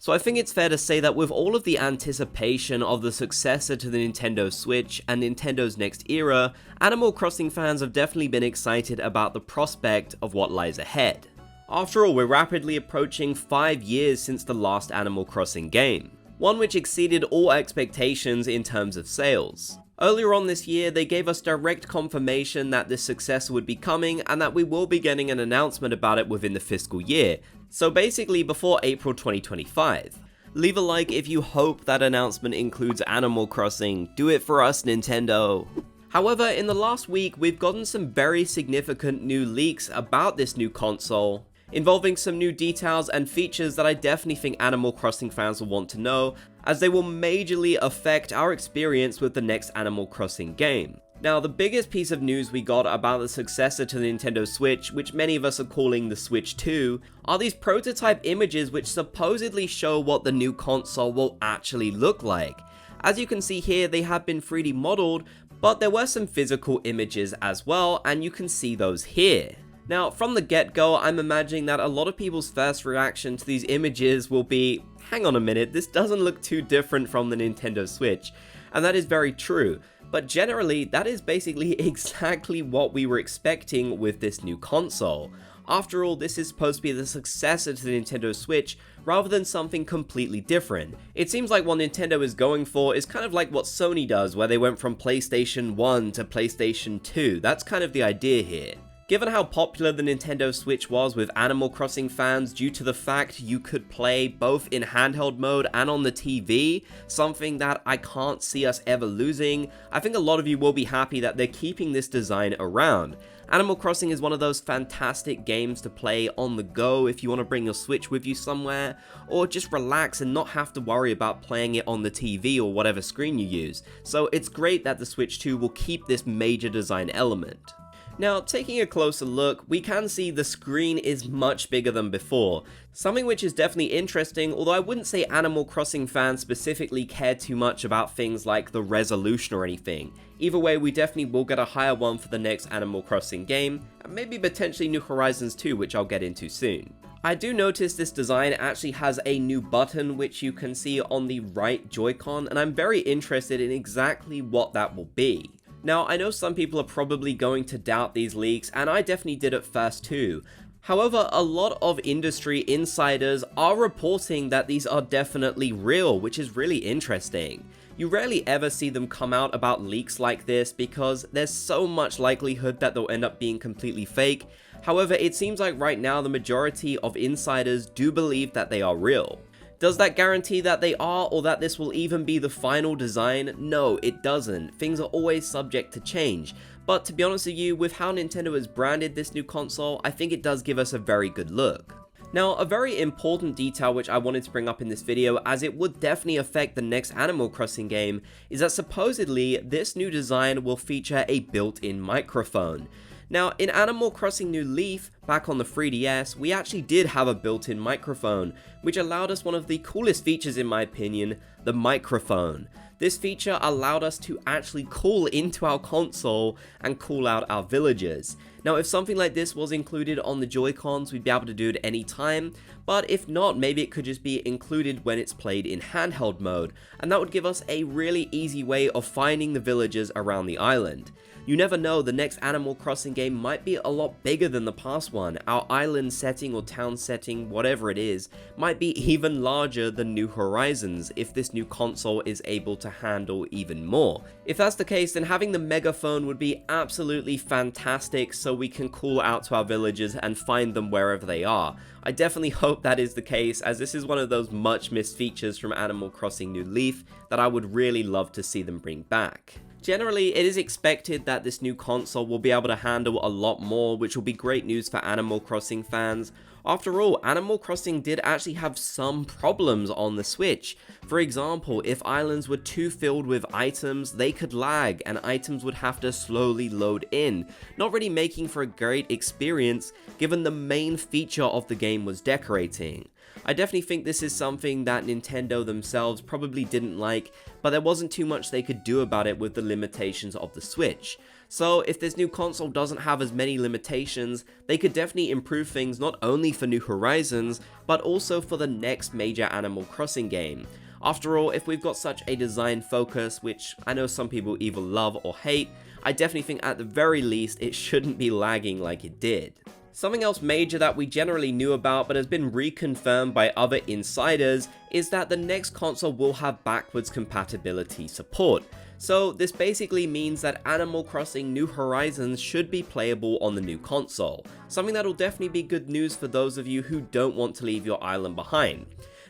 So I think it's fair to say that with all of the anticipation of the successor to the Nintendo Switch and Nintendo's next era, Animal Crossing fans have definitely been excited about the prospect of what lies ahead. After all, we're rapidly approaching 5 years since the last Animal Crossing game, one which exceeded all expectations in terms of sales. Earlier on this year, they gave us direct confirmation that this successor would be coming and that we will be getting an announcement about it within the fiscal year, so basically before April 2025. Leave a like if you hope that announcement includes Animal Crossing. Do it for us, Nintendo. However, in the last week, we've gotten some very significant new leaks about this new console, involving some new details and features that I definitely think Animal Crossing fans will want to know, as they will majorly affect our experience with the next Animal Crossing game. Now, the biggest piece of news we got about the successor to the Nintendo Switch, which many of us are calling the Switch 2, are these prototype images which supposedly show what the new console will actually look like. As you can see here, they have been 3D modeled, but there were some physical images as well, and you can see those here. Now, from the get-go, I'm imagining that a lot of people's first reaction to these images will be, hang on a minute, this doesn't look too different from the Nintendo Switch. And that is very true, but generally, that is basically exactly what we were expecting with this new console. After all, this is supposed to be the successor to the Nintendo Switch, rather than something completely different. It seems like what Nintendo is going for is kind of like what Sony does, where they went from PlayStation 1 to PlayStation 2. That's kind of the idea here. Given how popular the Nintendo Switch was with Animal Crossing fans due to the fact you could play both in handheld mode and on the TV, something that I can't see us ever losing, I think a lot of you will be happy that they're keeping this design around. Animal Crossing is one of those fantastic games to play on the go if you want to bring your Switch with you somewhere, or just relax and not have to worry about playing it on the TV or whatever screen you use. So it's great that the Switch 2 will keep this major design element. Now, taking a closer look, we can see the screen is much bigger than before, something which is definitely interesting, although I wouldn't say Animal Crossing fans specifically care too much about things like the resolution or anything. Either way, we definitely will get a higher one for the next Animal Crossing game, and maybe potentially New Horizons 2, which I'll get into soon. I do notice this design actually has a new button which you can see on the right Joy-Con, and I'm very interested in exactly what that will be. Now, I know some people are probably going to doubt these leaks, and I definitely did at first too. However, a lot of industry insiders are reporting that these are definitely real, which is really interesting. You rarely ever see them come out about leaks like this because there's so much likelihood that they'll end up being completely fake. However, it seems like right now the majority of insiders do believe that they are real. Does that guarantee that they are, or that this will even be the final design? No, it doesn't. Things are always subject to change. But to be honest with you, with how Nintendo has branded this new console, I think it does give us a very good look. Now, a very important detail which I wanted to bring up in this video, as it would definitely affect the next Animal Crossing game, is that supposedly this new design will feature a built-in microphone. Now, in Animal Crossing New Leaf, back on the 3DS, we actually did have a built-in microphone, which allowed us one of the coolest features in my opinion, the microphone. This feature allowed us to actually call into our console and call out our villagers. Now, if something like this was included on the Joy-Cons, we'd be able to do it any time, but if not, maybe it could just be included when it's played in handheld mode, and that would give us a really easy way of finding the villagers around the island. You never know, the next Animal Crossing game might be a lot bigger than the past one. Our island setting or town setting, whatever it is, might be even larger than New Horizons if this new console is able to handle even more. If that's the case, then having the megaphone would be absolutely fantastic so we can call out to our villagers and find them wherever they are. I definitely hope that is the case, as this is one of those much missed features from Animal Crossing New Leaf that I would really love to see them bring back. Generally, it is expected that this new console will be able to handle a lot more, which will be great news for Animal Crossing fans. After all, Animal Crossing did actually have some problems on the Switch. For example, if islands were too filled with items, they could lag and items would have to slowly load in, not really making for a great experience given the main feature of the game was decorating. I definitely think this is something that Nintendo themselves probably didn't like, but there wasn't too much they could do about it with the limitations of the Switch. So if this new console doesn't have as many limitations, they could definitely improve things not only for New Horizons, but also for the next major Animal Crossing game. After all, if we've got such a design focus, which I know some people either love or hate, I definitely think at the very least it shouldn't be lagging like it did. Something else major that we generally knew about but has been reconfirmed by other insiders is that the next console will have backwards compatibility support. So this basically means that Animal Crossing New Horizons should be playable on the new console, something that'll definitely be good news for those of you who don't want to leave your island behind.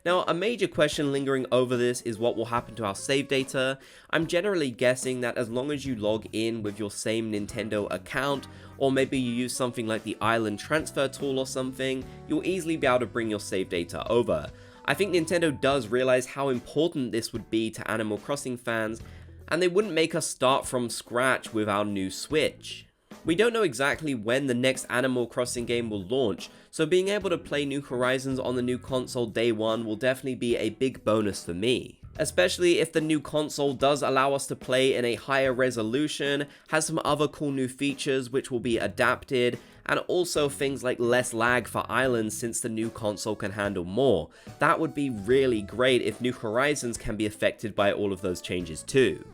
Now, a major question lingering over this is what will happen to our save data. I'm generally guessing that as long as you log in with your same Nintendo account, or maybe you use something like the island transfer tool or something, you'll easily be able to bring your save data over. I think Nintendo does realize how important this would be to Animal Crossing fans, and they wouldn't make us start from scratch with our new Switch. We don't know exactly when the next Animal Crossing game will launch, so being able to play New Horizons on the new console day one will definitely be a big bonus for me. Especially if the new console does allow us to play in a higher resolution, has some other cool new features which will be adapted, and also things like less lag for islands since the new console can handle more. That would be really great if New Horizons can be affected by all of those changes too.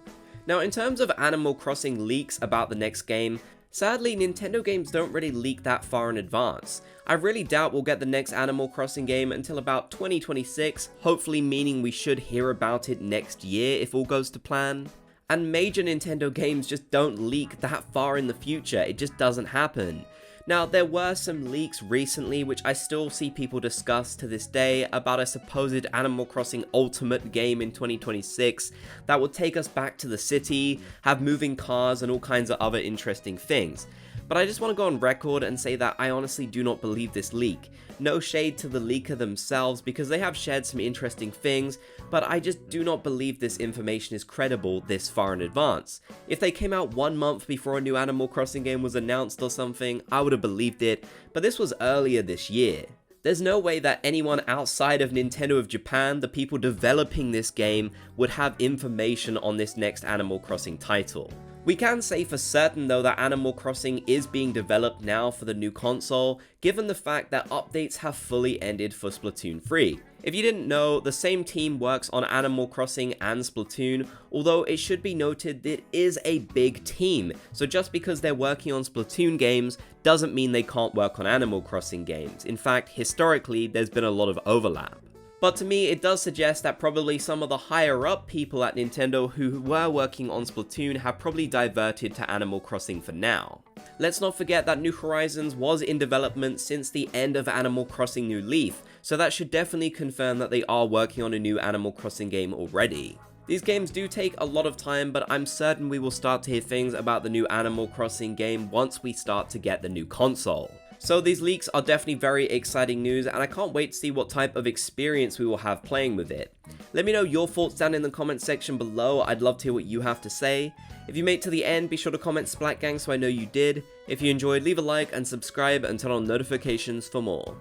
Now, in terms of Animal Crossing leaks about the next game, sadly, Nintendo games don't really leak that far in advance. I really doubt we'll get the next Animal Crossing game until about 2026, hopefully meaning we should hear about it next year if all goes to plan. And major Nintendo games just don't leak that far in the future, it just doesn't happen. Now, there were some leaks recently which I still see people discuss to this day about a supposed Animal Crossing Ultimate game in 2026 that would take us back to the city, have moving cars and all kinds of other interesting things. But I just want to go on record and say that I honestly do not believe this leak. No shade to the leaker themselves because they have shared some interesting things, but I just do not believe this information is credible this far in advance. If they came out 1 month before a new Animal Crossing game was announced or something, I would have believed it, but this was earlier this year. There's no way that anyone outside of Nintendo of Japan, the people developing this game, would have information on this next Animal Crossing title. We can say for certain though that Animal Crossing is being developed now for the new console, given the fact that updates have fully ended for Splatoon 3. If you didn't know, the same team works on Animal Crossing and Splatoon, although it should be noted that it is a big team, so just because they're working on Splatoon games doesn't mean they can't work on Animal Crossing games. In fact, historically, there's been a lot of overlap. But to me, it does suggest that probably some of the higher up people at Nintendo who were working on Splatoon have probably diverted to Animal Crossing for now. Let's not forget that New Horizons was in development since the end of Animal Crossing New Leaf, so that should definitely confirm that they are working on a new Animal Crossing game already. These games do take a lot of time, but I'm certain we will start to hear things about the new Animal Crossing game once we start to get the new console. So these leaks are definitely very exciting news, and I can't wait to see what type of experience we will have playing with it. Let me know your thoughts down in the comment section below. I'd love to hear what you have to say. If you made it to the end, be sure to comment Splat Gang so I know you did. If you enjoyed, leave a like and subscribe and turn on notifications for more.